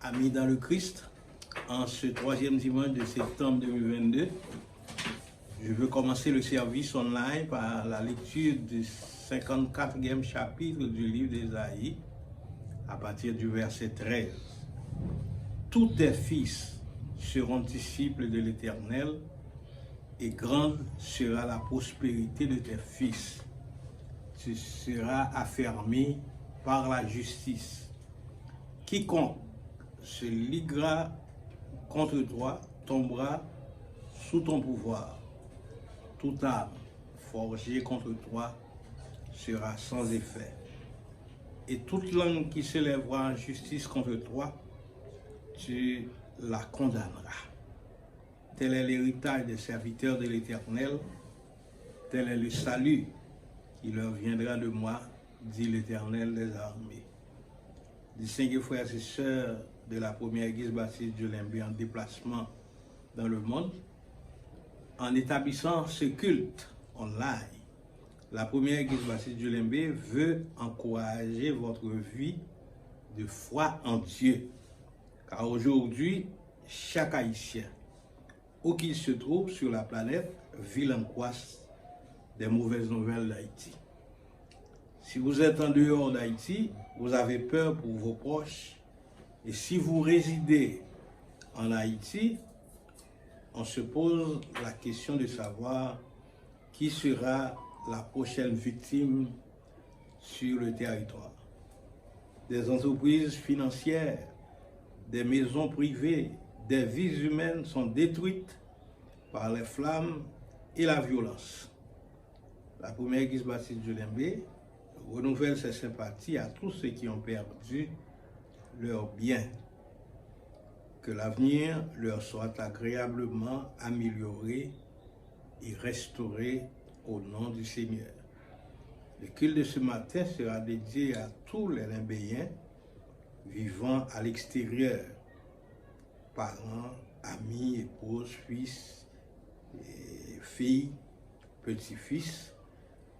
Amis dans le Christ, en ce troisième dimanche de septembre 2022, je veux commencer le service online par la lecture du 54e chapitre du livre d'Ésaïe, à partir du verset 13. Tous tes fils seront disciples de l'Éternel, et grande sera la prospérité de tes fils. Tu seras affermi par la justice. Quiconque se liguera contre toi tombera sous ton pouvoir. Toute arme forgée contre toi sera sans effet. Et toute langue qui se lèvera en justice contre toi, tu la condamneras. Tel est l'héritage des serviteurs de l'Éternel, tel est le salut qui leur viendra de moi, dit l'Éternel des armées. Distingués frères et sœurs de la première église baptiste de Limbé en déplacement dans le monde, en établissant ce culte online, la première église baptiste de Limbé veut encourager votre vie de foi en Dieu. Car aujourd'hui, chaque Haïtien, où qu'il se trouve sur la planète, vit l'angoisse des mauvaises nouvelles d'Haïti. Si vous êtes en dehors d'Haïti, vous avez peur pour vos proches. Et si vous résidez en Haïti, on se pose la question de savoir qui sera la prochaine victime sur le territoire. Des entreprises financières, des maisons privées, des vies humaines sont détruites par les flammes et la violence. La première église baptiste de Limbé renouvelle ses sympathies à tous ceux qui ont perdu leurs biens. Que l'avenir leur soit agréablement amélioré et restauré au nom du Seigneur. Le culte de ce matin sera dédié à tous les Limbéens vivant à l'extérieur, parents, amis, épouses, fils, filles, petits-fils.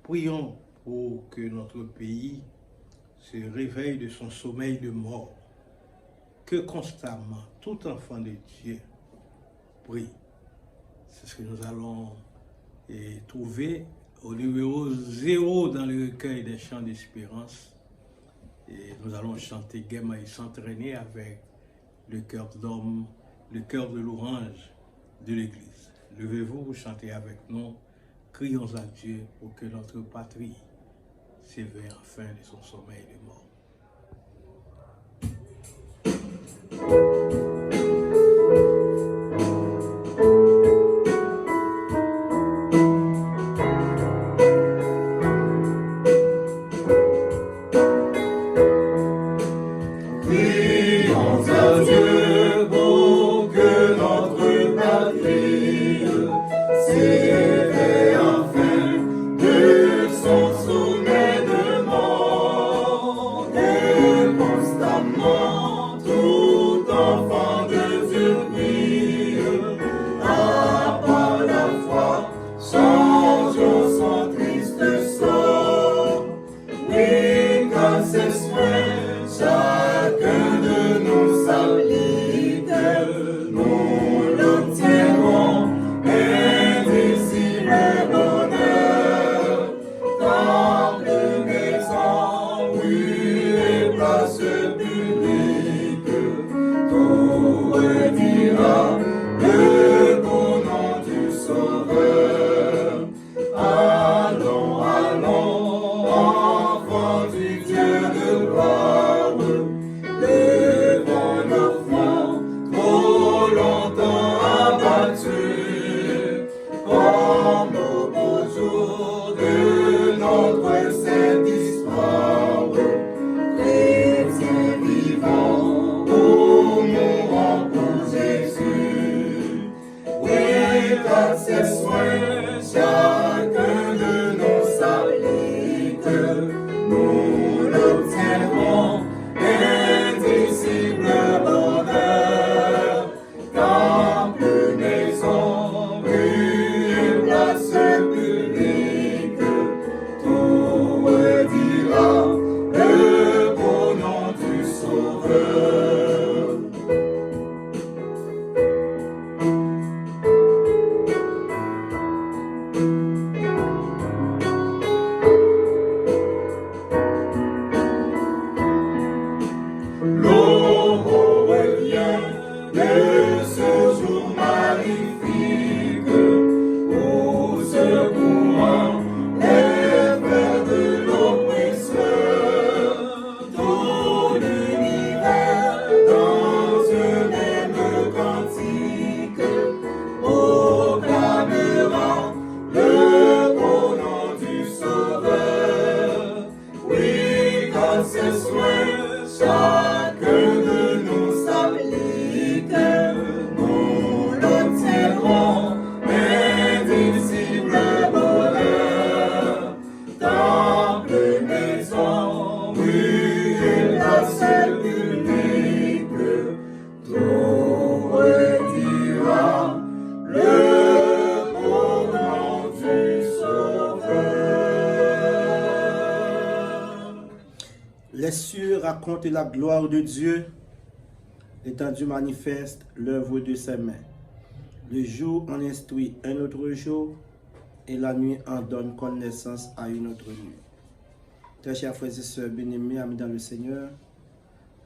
Prions pour que notre pays se réveille de son sommeil de mort, que constamment tout enfant de Dieu prie. C'est ce que nous allons trouver au numéro 0 dans le recueil des chants d'espérance. Et nous allons chanter gaiement et s'entraîner avec le cœur d'homme, le cœur de l'orange de l'Église. Levez-vous, vous chantez avec nous, crions à Dieu pour que notre patrie s'éveille enfin de son sommeil de mort. Chacun de nous salue. de ce jour magnifique, au secourant les frères de l'oppresseur. Tout l'univers dans un même cantique proclamera le beau nom du Sauveur. Oui, quand ses soins chacun de nous s'applique, nous l'obtiendrons indicible bonheur. Temple, maison, rue et place publique, tout redira le beau nom du Sauveur. Les cieux racontent la gloire de Dieu, l'étendue manifeste l'œuvre de ses mains. Le jour en instruit un autre jour, et la nuit en donne connaissance à une autre nuit. Très chers frères et sœurs bien-aimés, amis dans le Seigneur,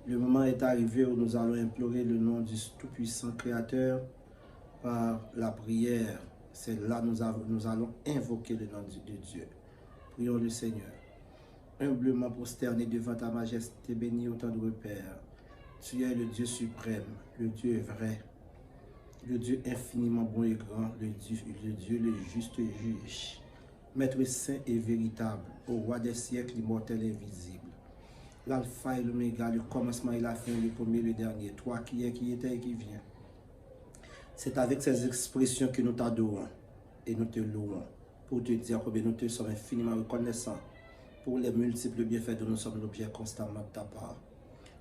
le moment est arrivé où nous allons implorer le nom du Tout-Puissant Créateur par la prière. C'est là que nous allons invoquer le nom de Dieu. Prions le Seigneur. Humblement prosterné devant ta majesté, béni au tendre Père. Tu es le Dieu suprême, le Dieu vrai, le Dieu infiniment bon et grand, le Dieu le juste juge, Maître saint et véritable, au roi des siècles, immortel et invisible. L'alpha et l'oméga, le commencement et la fin, le premier et le dernier, toi qui es, qui était et qui vient. C'est avec ces expressions que nous t'adorons et nous te louons, pour te dire combien nous te sommes infiniment reconnaissants pour les multiples bienfaits dont nous sommes l'objet constamment de ta part.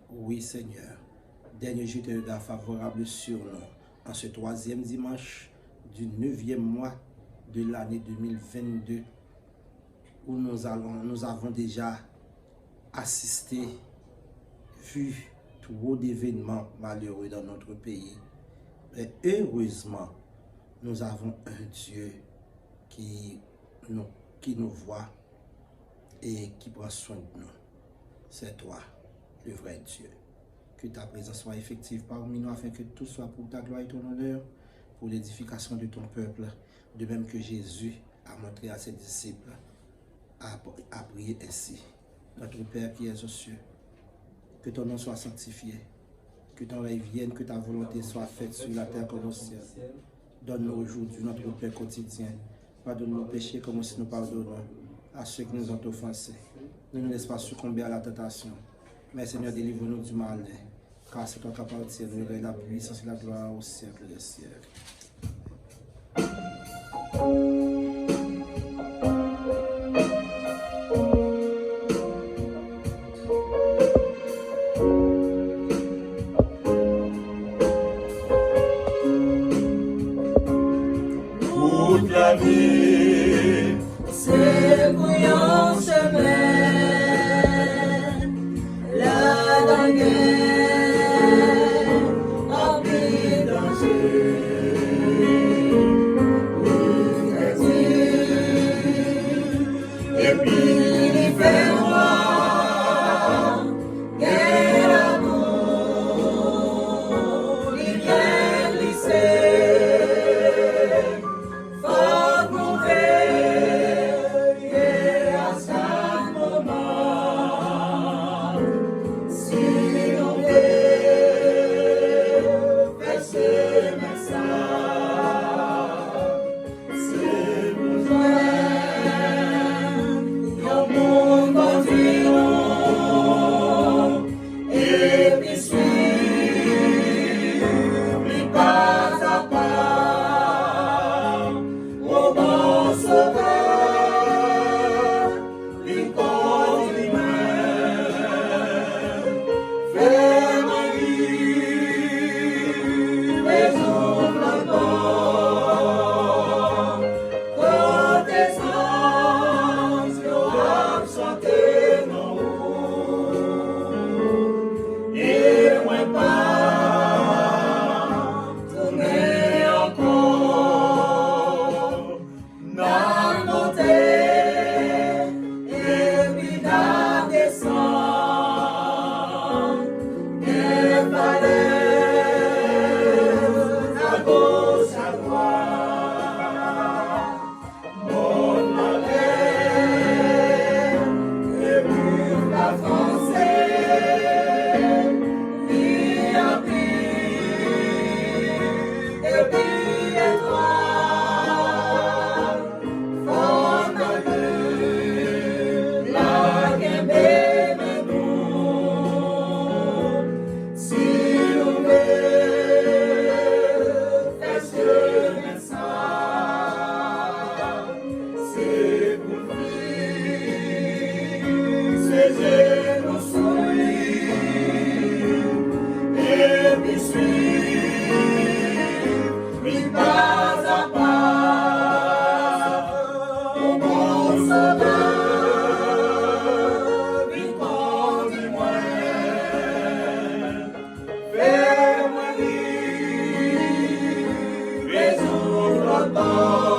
Oui Seigneur, dernier jour de regard favorable sur nous, en ce troisième dimanche du 9e mois de l'année 2022, où nous avons déjà assisté, vu trop d'événements malheureux dans notre pays. Mais heureusement, nous avons un Dieu qui nous voit et qui prend soin de nous. C'est toi, le vrai Dieu. Que ta présence soit effective parmi nous afin que tout soit pour ta gloire et ton honneur, pour l'édification de ton peuple, de même que Jésus a montré à ses disciples à prier ainsi. Notre Père qui es aux cieux, que ton nom soit sanctifié, que ton règne vienne, que ta volonté soit faite sur la terre comme au ciel. Donne-nous aujourd'hui notre pain quotidien. Pardonne nos péchés comme aussi nous pardonnons à ceux qui nous ont offensés. Ne nous laisse pas succomber à la tentation, mais Seigneur, délivre-nous du mal, car c'est toi qui appartient la puissance et la gloire au siècle des siècles. Toute la vie, c'est bouillant chemin, la dernière, remplie de danger. Et puis il fait noir, quel amour, il vient glisser. Fort mauvais, et à chaque moment, si l'on veut faire ce message, c'est besoin. Et puis suivre pas à pas au bon sauveur, lui compte lui-même, faire ma vie, résoudre le bon, quand tes anges l'auront chanté non. Et moi pas tourner encore dans monter et puis dans descendre et fallait puis suivre pas à pas, au bon sauveur, il conduit-moi, fais-moi vivre, résoudre le temps,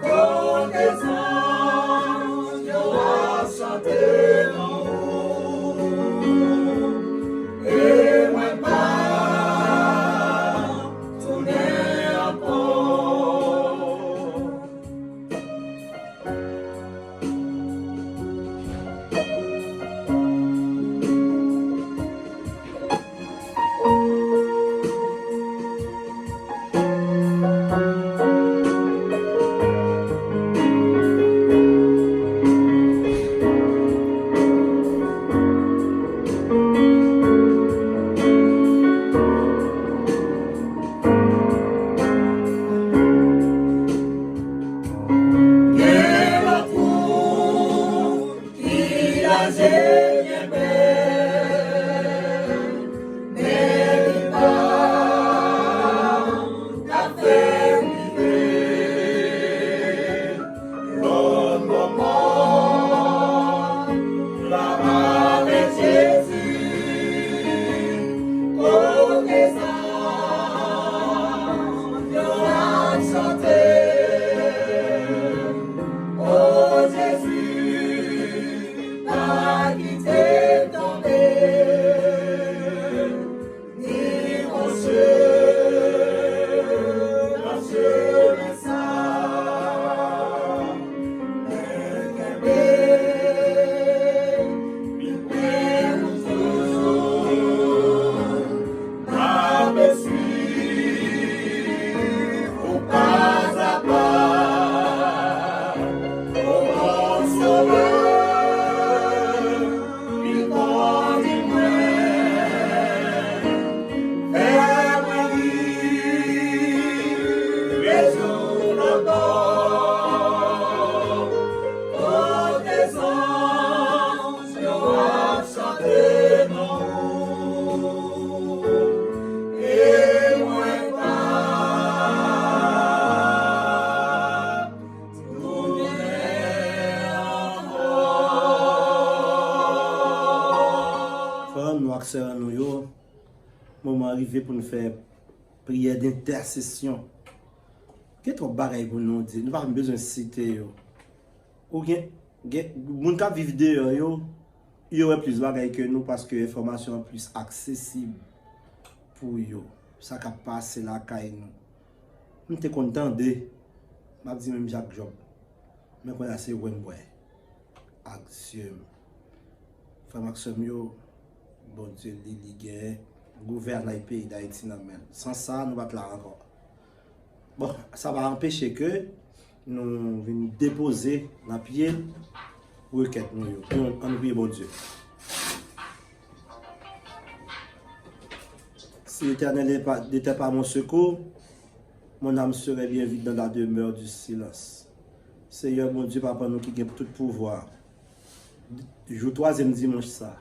quand les anges auront chanté mon et moi pas tourner encore. Moment arrivé pour nous faire prière d'intercession. Qu'est-ce que bagaille pour nous dire? Nous n'avons pas besoin de citer. Ou bien, les gens qui vivent dehors, il y aurait plus de bagaille que nous parce que l'information est plus accessible pour eux. Ça qui passe là, nous sommes contents de. Je dis même Jacques Job. Mais quand c'est Wenboy. Action. Frère Maxime, bon Dieu, il gouverne le pays d'Haïti. Sans ça, nous ne sommes pas là encore. Bon, ça va empêcher que nous venions déposer la pied requête. On prie bon Dieu. Si l'Éternel n'était pas mon secours, mon âme serait bien vite dans la demeure du silence. Seigneur, mon Dieu, papa, nous qui avons tout pouvoir. Jour 3e dimanche, ça.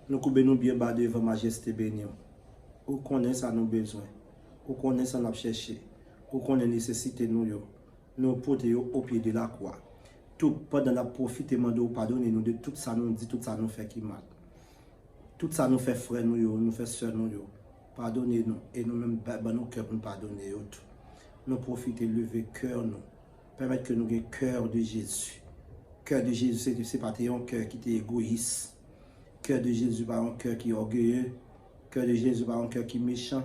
Nous coupons nous bien bas devant majesté bénie. Où connaît ça nos besoins. Où connaît ça nous chercher. Où connaît nécessité nous. Nous porter au pied de la croix. Tout pendant la profiter de pardonner nous de tout ça nous dit, tout ça nous fait qui mal. Tout ça nous fait frère nous fait soeur nous. Pardonnez-nous et nous-mêmes, nos cœurs pour nous pardonner. Nous profiter, lever cœur nous. Permettre que nous ayons cœur de Jésus. Cœur de Jésus, c'est pas un cœur qui est égoïste. Cœur de Jésus, pas un cœur qui est orgueilleux. Cœur de Jésus, pas un cœur qui est méchant.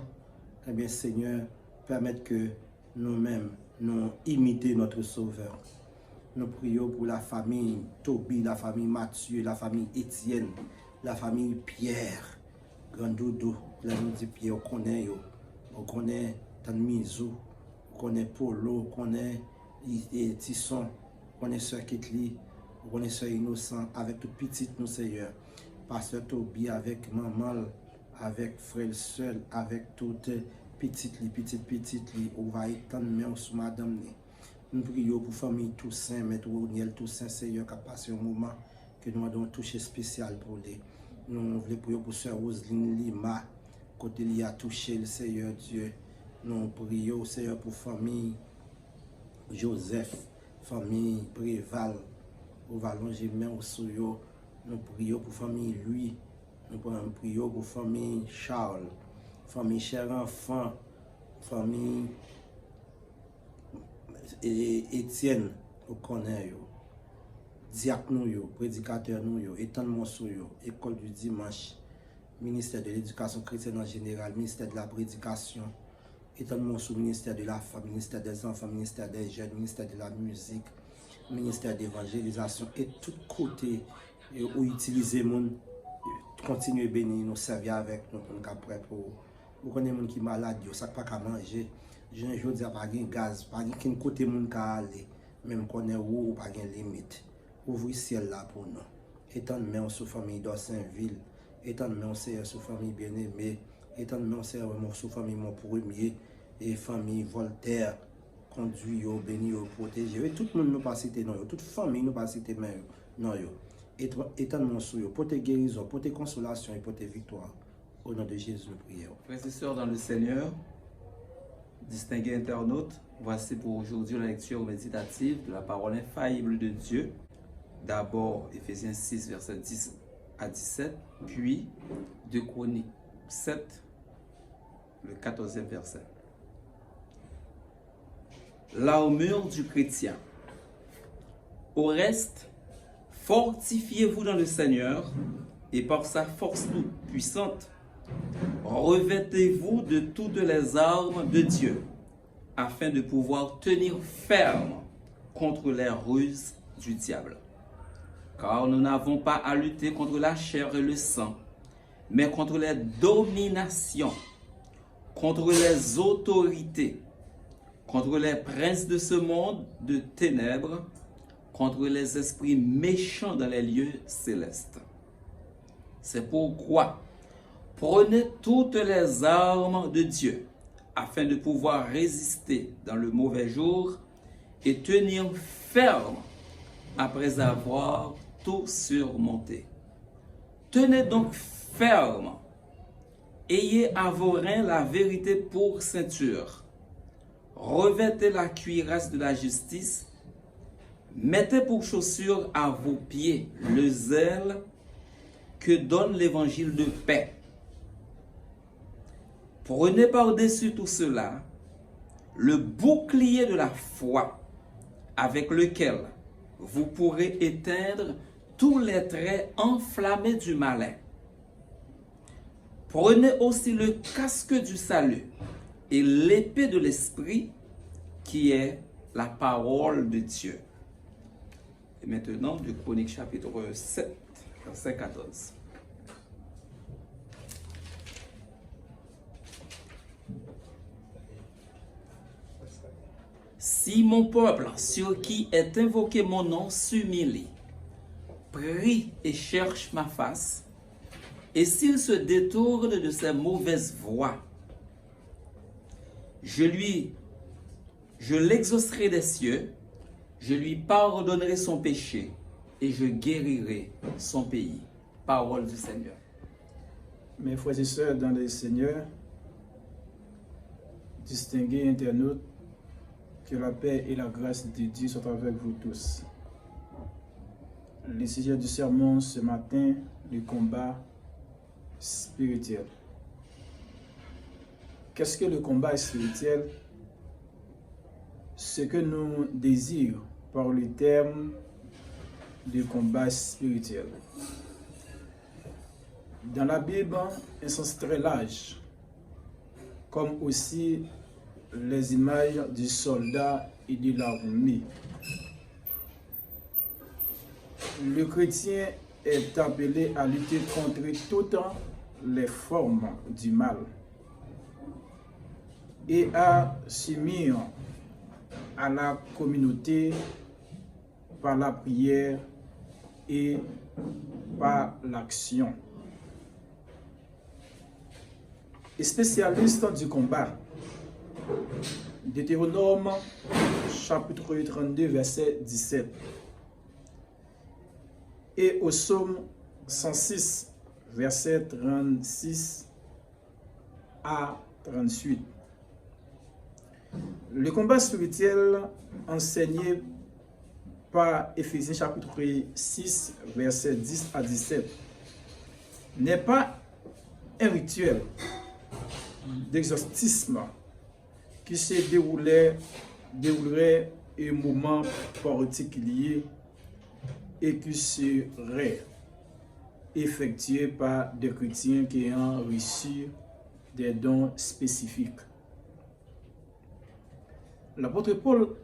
Eh bien, Seigneur, permettre que nous-mêmes, nous imiter notre Sauveur. Nous prions pour la famille Toby, la famille Mathieu, la famille Étienne, la famille Pierre, Grand Doudou, la famille Pierre, on connaît Tanmizou, on connaît Polo, on connaît Tisson, on connaît Sœur Ketli, on connaît Sœur Innocent, avec toute petite nous, Seigneur. Pasteur Toby, avec maman, avec frère seul, avec toute petite, on va étendre main sur madame. Nous prions pour la famille Toussaint, Maître Oniel Toussaint, Seigneur, qui a passé un moment que nous avons touché spécial pour lui. Nous voulons prier pour Sœur Roselyne Lima, côté il a touché le Seigneur Dieu. Nous prions, Seigneur, pour famille Joseph, famille Préval, au Vallon Gémé, au Souyo. Nous prions pour famille Louis. Nous prions pour famille Charles, famille Cher Enfant, famille Étienne, au connaît yo. Diacre nous yo, prédicateur nous yo, étendement sou yo, école du dimanche, ministère de l'éducation chrétienne en général, ministère de la prédication, étendement sous ministère de la femme, ministère des enfants, ministère des jeunes, ministère de la musique, ministère d'évangélisation et tout côté où utiliser mon continuer bénir nous servir avec nous pour nous prêt pour connaître moun qui malade yo ça pas qu'à manger je ne dis pas gain gaz pas gain côté moun ka aller même connaît ou pas gain limite ouvrir ciel là pour nous étant main sur famille d'Orsainville étant main sur famille bien-aimée étant main sur famille mon premier et famille Voltaire conduit yo béni yo protéger tout le monde nous pas citer non toute famille nous pas citer mais non yo étendement sur eux, pour tes guérisons, pour tes consolations et pour tes victoires. Au nom de Jésus, nous prions. Frères et sœurs dans le Seigneur, distingués internautes, voici pour aujourd'hui la lecture méditative de la parole infaillible de Dieu. D'abord, Éphésiens 6, versets 10 à 17, puis 2 Chroniques 7, le 14e verset. L'armure du chrétien. Au reste, fortifiez-vous dans le Seigneur et par sa force toute puissante, revêtez-vous de toutes les armes de Dieu afin de pouvoir tenir ferme contre les ruses du diable. Car nous n'avons pas à lutter contre la chair et le sang, mais contre les dominations, contre les autorités, contre les princes de ce monde de ténèbres, contre les esprits méchants dans les lieux célestes. C'est pourquoi prenez toutes les armes de Dieu afin de pouvoir résister dans le mauvais jour et tenir ferme après avoir tout surmonté. Tenez donc ferme. Ayez à vos reins la vérité pour ceinture. Revêtez la cuirasse de la justice. Mettez pour chaussure à vos pieds le zèle que donne l'évangile de paix. Prenez par-dessus tout cela le bouclier de la foi avec lequel vous pourrez éteindre tous les traits enflammés du malin. Prenez aussi le casque du salut et l'épée de l'esprit qui est la parole de Dieu. Et maintenant, de Chroniques chapitre 7, verset 14. Si mon peuple, sur qui est invoqué mon nom, s'humilie, prie et cherche ma face, et s'il se détourne de ses mauvaises voies, je l'exaucerai des cieux, je lui pardonnerai son péché et je guérirai son pays. Parole du Seigneur. Mes frères et sœurs dans le Seigneur, distingués internautes, que la paix et la grâce de Dieu soient avec vous tous. Le sujet du sermon ce matin, le combat spirituel. Qu'est-ce que le combat spirituel? Ce que nous désirons par le terme de combat spirituel. Dans la Bible, un sens très large, comme aussi les images du soldat et de l'armée. Le chrétien est appelé à lutter contre toutes les formes du mal et à s'unir à la communauté par la prière et par l'action. Spécialiste du combat, Deutéronome chapitre 32 verset 17 et au psaume 106 verset 36 à 38. Le combat spirituel enseigné par Éphésiens chapitre 6, verset 10 à 17 n'est pas un rituel d'exorcisme qui se déroulerait un moment particulier et qui serait effectué par des chrétiens qui ont reçu des dons spécifiques. L'apôtre Paul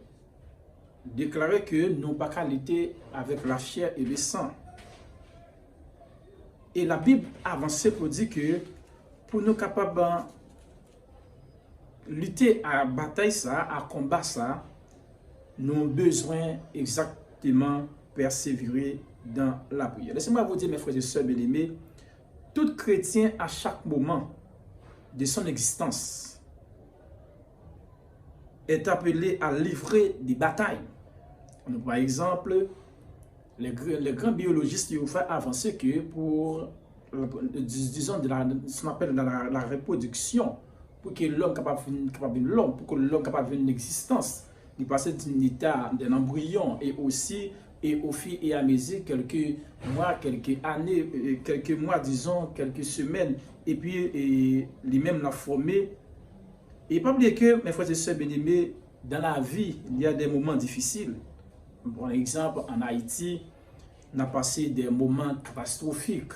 déclarait que nous n'avons pas qu'à lutter avec la chair et le sang. Et la Bible avançait pour dire que pour nous capables de lutter à bataille ça, à combattre ça, nous avons besoin exactement persévérer dans la prière. Laissez-moi vous dire, mes frères et sœurs bien-aimés, tout chrétien à chaque moment de son existence est appelé à livrer des batailles. Par exemple, les grands biologistes ont fait avancer que pour, disons, ce qu'on appelle la reproduction, pour que l'homme capable de l'homme, pour que l'homme capable de une existence, il passe d'un état d'un embryon et aussi et au fil et à mesure quelques mois, quelques années, quelques mois, disons, quelques semaines, et puis lui-même l'a formé. Et pas oublier que, mes frères et sœurs bien-aimés, dans la vie, il y a des moments difficiles. Par exemple, en Haïti, on a passé des moments catastrophiques.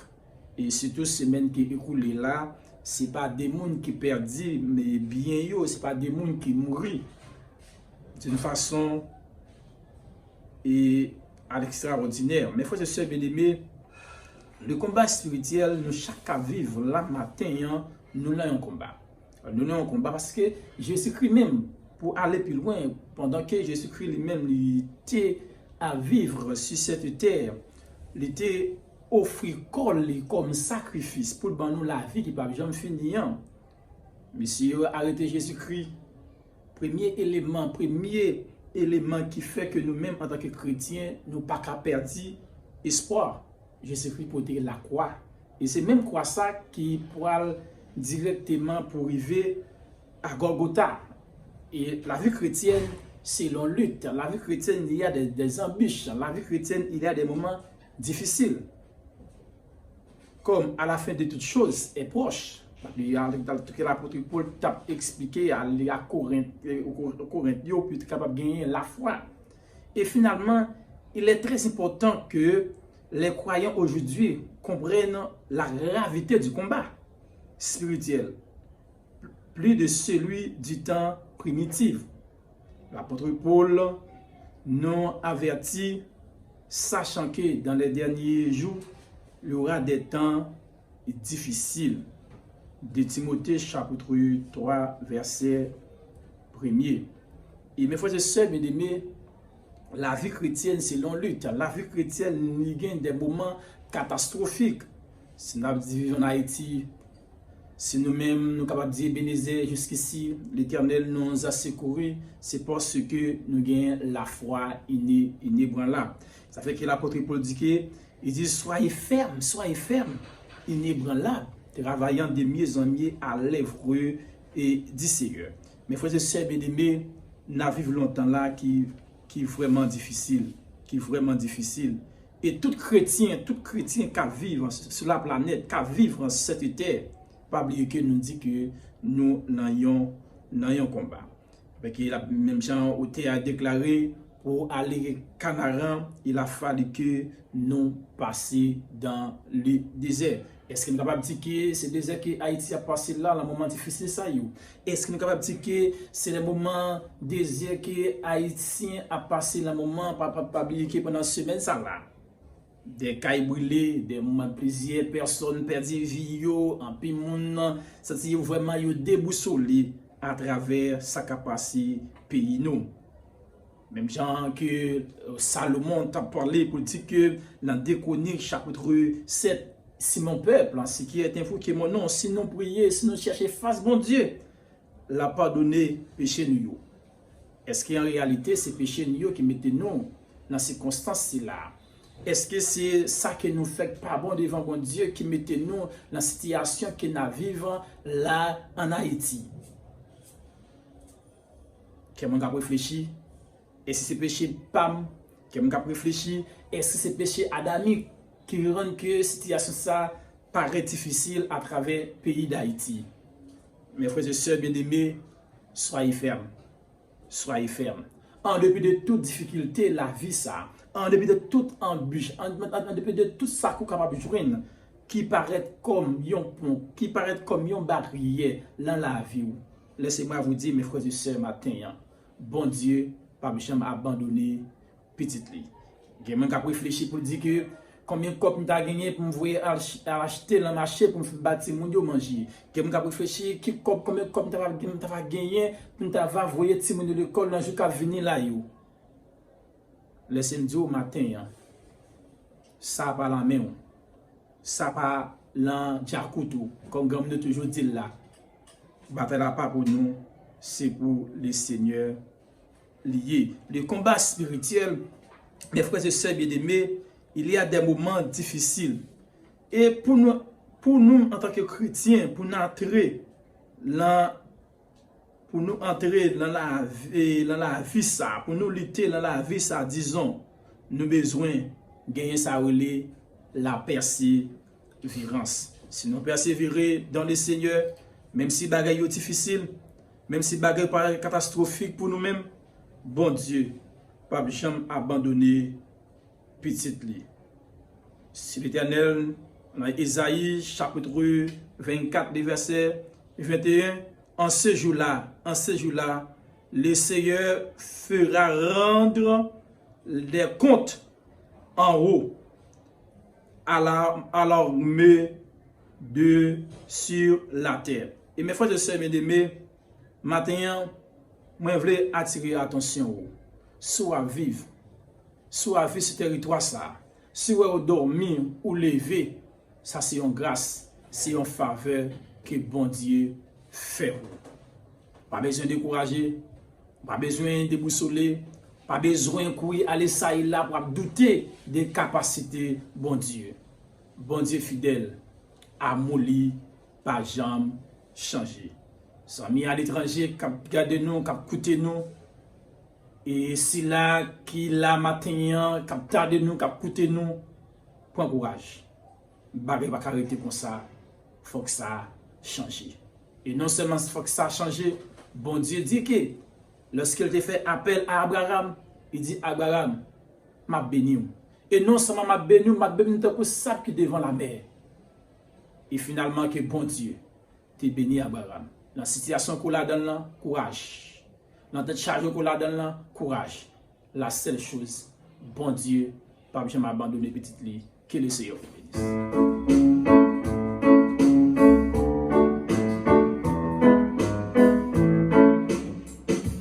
Et surtout, ces semaines qui écoulent là, ce n'est pas des gens qui perdent, mais bien yo, ce n'est pas des gens qui mourent. D'une façon à l'extraordinaire. Mes frères et sœurs bien-aimés, le combat spirituel, nous chaque vivre là matin, nous avons un combat. Nous avons un combat parce que Jésus-Christ même, pour aller plus loin, pendant que Jésus-Christ lui-même était à vivre sur cette terre, il était offert comme sacrifice pour nous la vie qui ne peut jamais finir. Mais si vous arrêtez Jésus-Christ, premier élément qui fait que nous-mêmes, en tant que chrétiens, nous pas qu'à perdre espoir. Jésus-Christ portait la croix. Et c'est même croix ça qui pourra directement pour arriver à Golgotha. Et la vie chrétienne, c'est l'on lutte. La vie chrétienne, il y a des embûches. La vie chrétienne, il y a des moments difficiles. Comme à la fin de toutes choses est proche. L'apôtre Paul t'a expliqué à Corinthiens pour être capable de gagner la foi. Et finalement, il est très important que les croyants aujourd'hui comprennent la gravité du combat spirituel, plus de celui du temps primitif. L'apôtre Paul nous avertit, sachant que dans les derniers jours, il y aura des temps difficiles. De Timothée chapitre 3 verset 1er. Et mes frères et sœurs bien-aimés, la vie chrétienne c'est long lutte. La vie chrétienne il y a des moments catastrophiques. Si nous vivons en Haïti, si nous-mêmes nous sommes capables de dire Bénézé jusqu'ici, l'Éternel nous a secourus, c'est parce que nous gagnons la foi inébranlable. Ça fait que l'apôtre Paul dit il dit soyez fermes, inébranlables, travaillant de mieux en mieux à l'œuvre et du Seigneur. Mes frères et sœurs bien-aimés, nous vivons longtemps là qui est vraiment difficile, Et tout chrétien qui vit sur la planète, qui vit sur cette terre, pas oublier que nous dit que nous n'ayons un combat. Parce que la même Jean a déclaré pour aller Canaan, il a fallu que nous passions dans le désert. Est-ce que nous sommes capables de dire que c'est le désert que Haïti a passé là, le moment difficile ça y est? Est-ce que nous sommes capables de dire que c'est le moment désert que Haïtien a passé le moment, pas oublier que pendant une semaine ça là? Des cailles brûlées, des moments de plaisir, personnes perdues vie, en pile monde, ça c'est vraiment déboussolé à travers sa capacité pays nous. Même genre que Salomon t'a parlé pour dire que dans Déconique chapitre 7, si mon peuple, ce qui est invoqué mon nom, si nous prions, si nous cherchons face bon Dieu, l'a pardonné péché nous. Est-ce qu'en réalité c'est péché nous qui mettez nous dans ces circonstances là? Est-ce que c'est ça que nous fait pas bon devant bon Dieu qui mettait nous dans la situation que nous vivons là en Haïti? Quelqu'un a réfléchi? Est-ce que c'est péché Pam? Quelqu'un a réfléchi? Est-ce que c'est péché adamique qui rend que la situation ça paraît difficile à travers le pays d'Haïti? Mes frères et sœurs bien-aimés, soyez fermes. Soyez fermes. En dépit de toute difficulté, la vie ça, en dépit de toute embûche, en dépit de tout ça qu'on est capable de joindre, qui paraît comme un pont, qui paraît comme une barrière dans la vie. Laissez-moi vous dire, mes frères et sœurs, matin, bon Dieu, pas jamais abandonné petite li. Quelqu'un qui a réfléchi pour dire que combien de copes m'ta gagné pour me voir acheter dans le marché pour me bâtir mon yo manger. Quelqu'un qui a réfléchi combien de copes m'ta gagné pour me voir ti mon de l'école dans jusqu'à venir là yo. Laissez-moi dire au matin, ça pas la main, ça pas l'an diakoutou, comme nous toujours dit là. Bataille là pas pour nous, c'est pour les seigneurs liés. Le combat spirituel, mes frères et sœurs bien-aimés, il y a des moments difficiles. Et pour nous en tant que chrétiens, pour nous entrer dans la vie ça, pour nous lutter dans la vie ça, disons, nous avons besoin de gagner ça relais la persévérance. Si nous persévérer dans le Seigneur, même si bagaille est difficile, même si bagaille paraît catastrophique pour nous-mêmes, bon Dieu, pas jamais abandonner petite li. Si l'Éternel, dans Isaïe chapitre 24, verset 21, en ce jour-là, le Seigneur fera rendre des comptes en haut à l'armée sur la terre. Et mes frères et sœurs bien-aimés, maintenant, moi je voulais attirer l'attention soit vivre sur ce territoire ça, si vous dormir ou lever, ça c'est une grâce, c'est une faveur que bon Dieu fait. Pas besoin de décourager, pas besoin de déboussoler, pas besoin de courir aller ça et là pour douter des capacités bon Dieu. Bon Dieu fidèle, amour pas jamais changer. Amis à l'étranger, qui garde nous, qui écoute nous. Et si là, qui là matin, qui tarde nous, qui écoute nous, point courage. Bagay pas arrêter comme ça, faut que ça change. Et non seulement faut que ça change, bon Dieu dit que lorsqu'il te fait appel à Abraham, il dit Abraham, m'a béni. Et non seulement m'a béni tant que sable qui devant la mer. Et finalement que bon Dieu te béni Abraham. Dans la situation qu'on a dans là, courage. Dans cette charge qu'on a dans là, courage. La seule chose, bon Dieu, pas jamais abandonner petite lit, que le Seigneur vous bénisse.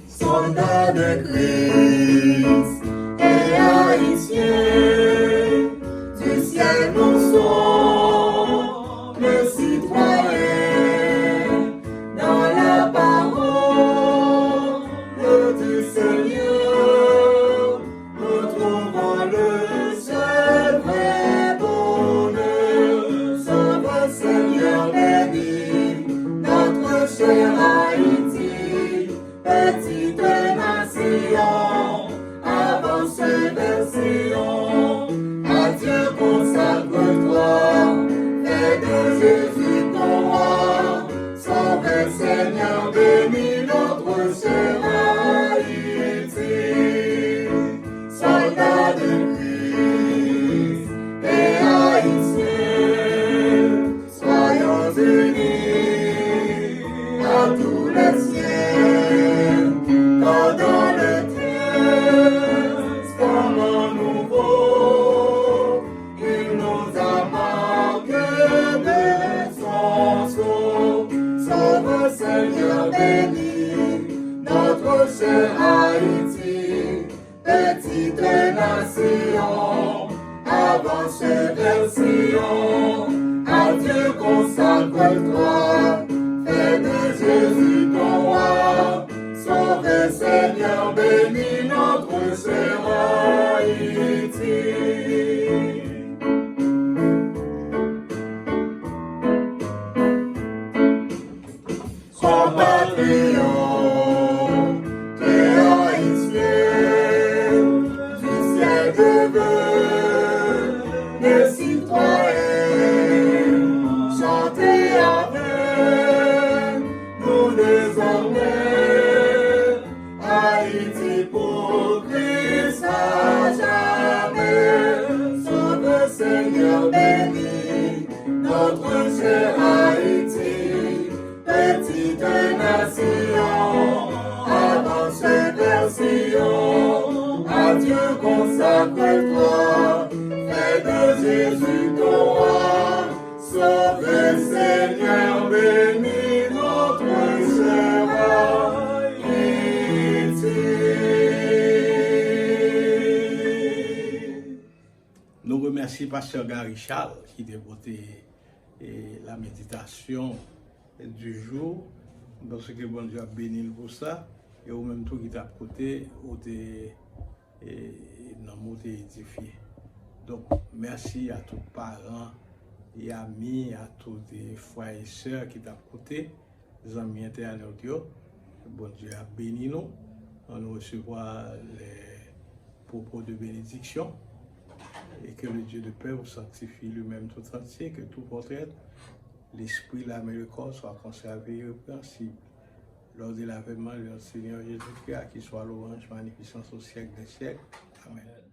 Soldats de Christ et haïtiens, du ciel nous sommes le citoyen. Dans la parole du Seigneur, nous trouvons le seul vrai bonheur. Sauve Seigneur béni, notre cher Haïti, petite nation, avance vers Sion. Adieu consacre-toi, fais de Jésus ton roi. Sauve Seigneur béni, notre cher Haïti. Soldats de Christ et haïtiens, soyons unis à tous les siens, quand dans le testament nouveau, il nous a marqué de son sceau. Sauve Seigneur béni, notre cher Haïti, petite nation, avance vers Sion. Adieu consacre-toi, fais de Jésus ton roi. Sauve Seigneur béni, notre cher Haïti. merci Pasteur Gary Charles qui dévoté la méditation du jour. Parce que bon Dieu a béni pour ça. Et au même temps qui t'a côté, où t'es édifié. Donc, merci à tous les parents et amis, à tous les frères et sœurs qui t'a côté, les amis internautes. Bon Dieu a béni nous. On nous recevra les propos de bénédiction. Et que le Dieu de paix vous sanctifie lui-même tout entier, que tout votre être, l'esprit, l'âme et le corps soient conservés et irrépréhensibles. Lors de l'avènement de notre Seigneur Jésus-Christ, à qui soit l'orange magnificence au siècle des siècles. Amen.